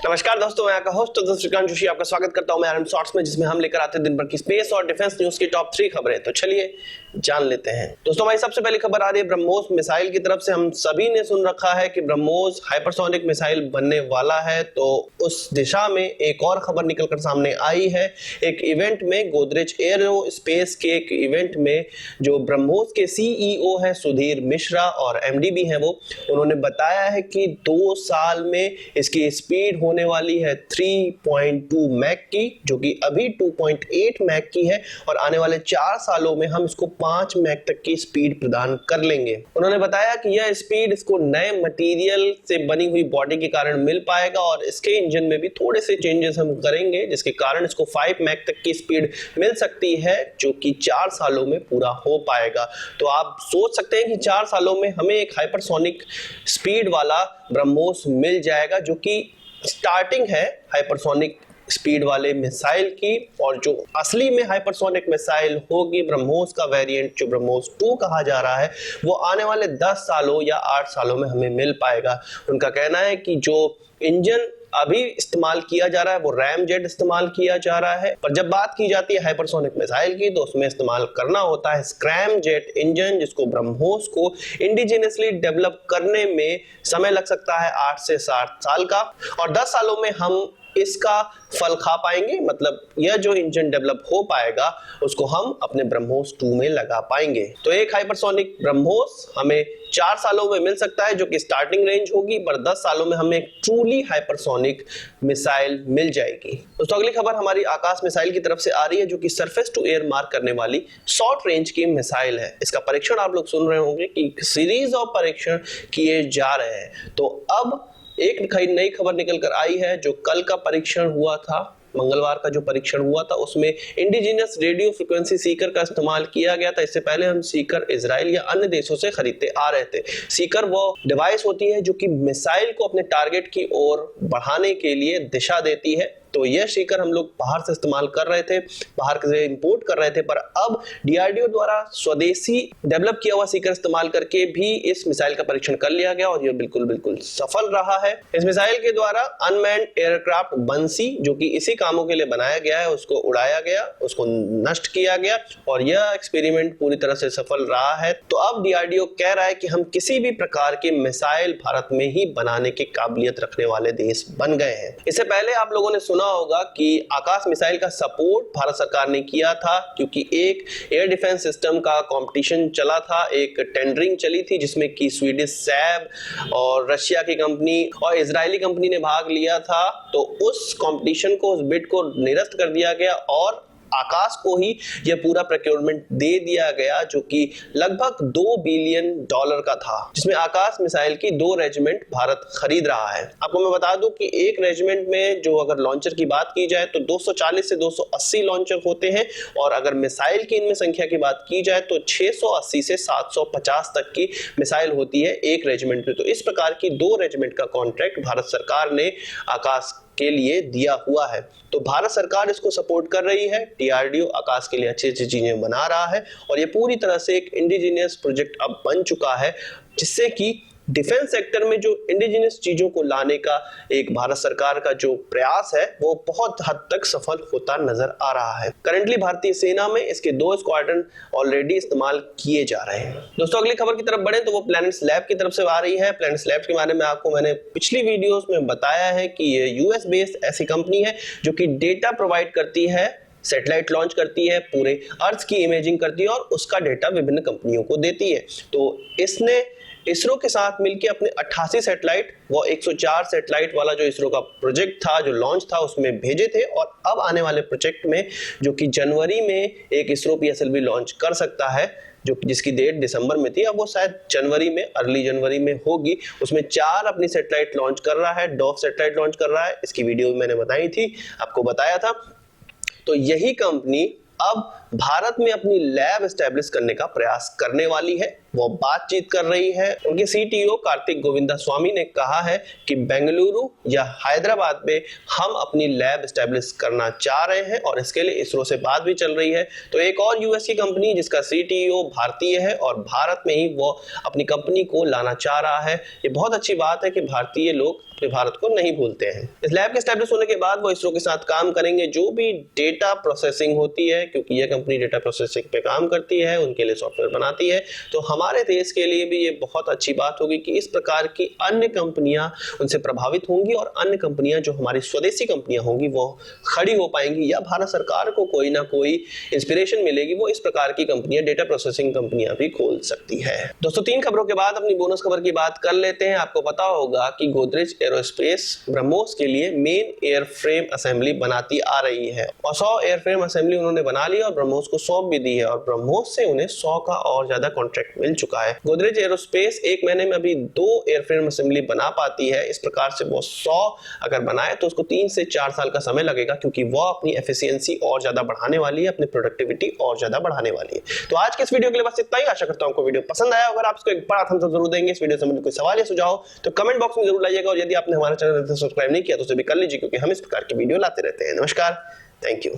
नमस्कार दोस्तों, मैं आपका होस्ट श्रीकांत जोशी आपका स्वागत करता हूं मैं आरएम शॉर्ट्स में, जिसमें हम लेकर आते हैं दिन भर की स्पेस और डिफेंस न्यूज की टॉप 3 खबरें। तो चलिए जान लेते हैं। दोस्तों, हमारी सबसे पहली खबर आ रही है ब्रह्मोस मिसाइल की तरफ से। हम सभी ने सुन रखा है कि ब्रह्मोस हाइपरसोनिक मिसाइल बनने वाला है, तो उस दिशा में एक और खबर निकलकर सामने आई है। एक इवेंट में, गोदरेज एरो स्पेस के एक इवेंट में, जो ब्रह्मोस के सीईओ है सुधीर मिश्रा और एमडी भी हैं, वो उन्होंने बताया है कि 2 साल में इसकी स्पीड होने वाली है 3.2 मैक की, जो कि अभी 2.8 मैक की है, और आने वाले 4 सालों में हम इसको 5 मैक तक की स्पीड प्रदान कर लेंगे। उन्होंने बताया कि यह स्पीड इसको नए मटेरियल से बनी हुई बॉडी के कारण मिल पाएगा, और इसके इंजन में भी थोड़े से चेंजेस हम करेंगे, जिसके कारण इसको 5 मैक तक की स्पीड मिल सकती है, जो कि 4 सालों में पूरा हो पाएगा। तो आप सोच सकते हैं कि 4 सालों में हमें एक हाइपरसोनिक स्पीड वाला ब्रह्मोस मिल जाएगा, जो कि स्टार्टिंग है हाइपरसोनिक स्पीड वाले मिसाइल की, और जो असली में हाइपरसोनिक मिसाइल होगी ब्रह्मोस का वेरिएंट, जो ब्रह्मोस 2 कहा जा रहा है, वो आने वाले 10 सालों या 8 सालों में हमें मिल पाएगा। उनका कहना है कि जो इंजन अभी इस्तेमाल किया जा रहा है वो रैम जेट इस्तेमाल किया जा रहा है, पर जब बात की जाती है हाइपरसोनिक मिसाइल की, तो उसमें इस्तेमाल करना होता है स्क्रैम जेट इंजन, जिसको ब्रह्मोस को इंडिजिनियसली डेवलप करने में समय लग सकता है 8 से 7 साल का, और 10 सालों में हम इसका फल खा पाएंगे। मतलब यह जो इंजन डेवलप हो पाएगा उसको हम अपने ब्रह्मोस 2 में लगा पाएंगे। तो एक हाइपरसोनिक ब्रह्मोस हमें 4 सालों में मिल सकता है, जो कि स्टार्टिंग रेंज होगी, पर 10 सालों में हमें एक ट्रूली हाइपरसोनिक मिसाइल मिल जाएगी। दोस्तों, अगली खबर हमारी आकाश मिसाइल की तरफ से आ रही है, जो कि सरफेस टू एयर मार करने वाली शॉर्ट रेंज की मिसाइल है। इसका परीक्षण आप लोग सुन रहे होंगे कि सीरीज ऑफ परीक्षण किए जा रहे हैं। तो अब एक नई खबर निकल कर आई है, जो कल का परीक्षण हुआ था, मंगलवार का जो परीक्षण हुआ था, उसमें इंडिजिनियस रेडियो फ्रीक्वेंसी सीकर का इस्तेमाल किया गया था। इससे पहले हम सीकर इजराइल या अन्य देशों से खरीदते आ रहे थे। सीकर वो डिवाइस होती है जो कि मिसाइल को अपने टारगेट की ओर बढ़ाने के लिए दिशा देती है। तो यह सीकर हम लोग बाहर से इस्तेमाल कर रहे थे, बाहर से इंपोर्ट कर रहे थे, पर अब डीआरडीओ द्वारा स्वदेशी डेवलप किया हुआ सीकर इस्तेमाल करके भी इस मिसाइल का परीक्षण कर लिया गया, और यह बिल्कुल सफल रहा है। इस मिसाइल के द्वारा अनमैन्ड एयरक्राफ्ट बंसी, जो कि इसी कामों के लिए बनाया गया है, उसको उड़ाया गया, उसको नष्ट किया गया, और यह एक्सपेरिमेंट पूरी तरह से सफल रहा है। तो अब डीआरडीओ कह रहा है कि हम किसी भी प्रकार के मिसाइल भारत में ही बनाने की काबिलियत रखने वाले देश बन गए हैं। इससे पहले आप लोगों ने सुना होगा कि आकाश मिसाइल का सपोर्ट भारत सरकार ने किया था, क्योंकि एक एयर डिफेंस सिस्टम का कंपटीशन चला था, एक टेंडरिंग चली थी, जिसमें कि स्वीडिश सैब और रशिया की कंपनी और इजरायली कंपनी ने भाग लिया था। तो उस कंपटीशन को, उस बिड को निरस्त कर दिया गया, और आकाश को ही यह पूरा प्रोक्योरमेंट दे दिया गया, जो कि लगभग $2 बिलियन का था, जिसमें आकाश मिसाइल की 2 रेजिमेंट भारत खरीद रहा है। आपको मैं बता दूं कि एक रेजिमेंट में, जो अगर लॉन्चर की बात की जाए तो 240 से 280 लॉन्चर होते हैं, और अगर मिसाइल की इनमें संख्या की बात की जाए तो 680 से 750 तक की मिसाइल होती है एक रेजिमेंट में। तो इस प्रकार की 2 रेजिमेंट का कॉन्ट्रैक्ट भारत सरकार ने आकाश के लिए दिया हुआ है। तो भारत सरकार इसको सपोर्ट कर रही है, डीआरडीओ आकाश के लिए अच्छी चीजें बना रहा है, और ये पूरी तरह से एक इंडिजिनियस प्रोजेक्ट अब बन चुका है, जिससे कि डिफेंस सेक्टर में जो इंडिजिनियस चीजों को लाने का एक भारत सरकार का जो प्रयास है, वो बहुत हद तक सफल होता नजर आ रहा है। करंटली भारतीय सेना में इसके 2 स्क्वाड्रन ऑलरेडी इस्तेमाल किए जा रहे हैं। दोस्तों, अगली खबर की तरफ बढ़े तो वो प्लैनेट्स लैब की तरफ से आ रही है। प्लैनेट्स लैब के बारे में आपको मैंने पिछली वीडियोस में बताया है कि ये यूएस बेस्ड ऐसी कंपनी है जो कि डेटा प्रोवाइड करती है, सैटेलाइट लॉन्च करती है, पूरे अर्थ की इमेजिंग करती है, और उसका डेटा विभिन्न कंपनियों को देती है। तो इसने इसरो के साथ मिलकर अपने 88 सैटेलाइट, वो 104 सैटेलाइट वाला जो इसरो का प्रोजेक्ट था, जो लॉन्च था, उसमें भेजे थे, और अब आने वाले प्रोजेक्ट में, जो कि जनवरी में एक इसरो पीएसएलवी लॉन्च कर सकता है, जिसकी डेट दिसंबर में थी, अब वो शायद जनवरी में, अर्ली जनवरी में होगी। उसमें 4 अपनी सैटेलाइट लॉन्च कर रहा है, डॉव सैटेलाइट लॉन्च कर रहा है। इसकी वीडियो मैंने बताई थी, आपको बताया था। तो यही कंपनी अब भारत में अपनी लैब एस्टेब्लिश करने का प्रयास करने वाली है, वो बातचीत कर रही है। उनके सीटीओ कार्तिक गोविंदास्वामी ने कहा है कि बेंगलुरु या हैदराबाद में हम अपनी लैब एस्टेब्लिश करना चाह रहे हैं और इसके लिए इसरो से बात भी चल रही है। तो एक और यूएस की कंपनी जिसका सीटीओ भारतीय है और भारत में ही वो अपनी कंपनी को लाना चाह रहा है। ये बहुत अच्छी बात है कि भारतीय लोग अपने भारत को नहीं भूलते हैं। इस लैब के एस्टेब्लिश होने के बाद वो इसरो के साथ काम करेंगे, जो भी डेटा प्रोसेसिंग होती है, क्योंकि यह कंपनी डेटा प्रोसेसिंग पे काम करती है, उनके लिए सॉफ्टवेयर बनाती है। तो हमारे देश के लिए भी ये बहुत अच्छी बात होगी कि इस प्रकार की अन्य कंपनियां उनसे प्रभावित होंगी और अन्य कंपनियां जो हमारी स्वदेशी कंपनियां होंगी वो खड़ी हो पाएंगी, या भारत सरकार को कोई ना कोई इंस्पिरेशन मिलेगी, वो इस प्रकार की कंपनियां, डेटा प्रोसेसिंग कंपनियां भी खोल सकती है। दोस्तों, 3 खबरों के बाद अपनी बोनस खबर की बात कर लेते हैं। आपको पता होगा कि गोदरेज एरोस्पेस ब्रह्मोस के लिए मेन एयरफ्रेम असेंबली बनाती आ रही है और 100 एयरफ्रेम असेंबली उन्होंने बना ली और ब्रह्मोस को सौंप भी दी है और ब्रह्मोस से उन्हें 100 का और ज्यादा कॉन्ट्रैक्ट मिल चुका है। गोदरेज एरोस्पेस एक महीने में अभी 2 एयरफ्रेम असेंबली बना पाती है। इस प्रकार से वो 100 अगर बनाए तो उसको 3 से 4 साल का समय लगेगा, क्योंकि वो अपनी एफिशिएंसी और ज्यादा बढ़ाने वाली है, अपनी प्रोडक्टिविटी और ज्यादा बढ़ाने वाली है। तो आज के इस वीडियो के लिए बस इतना ही। आशा करता हूं आपको वीडियो पसंद आया। अगर आप इसको एक बड़ा थम्स अप जरूर देंगे। इस वीडियो से मुझे कोई सवाल या सुझाव तो कमेंट बॉक्स में जरूर लाइएगा और यदि आपने हमारा चैनल सब्सक्राइब नहीं किया तो उसे भी कर लीजिए, क्योंकि हम इस प्रकार की वीडियो लाते रहते हैं। नमस्कार, थैंक यू।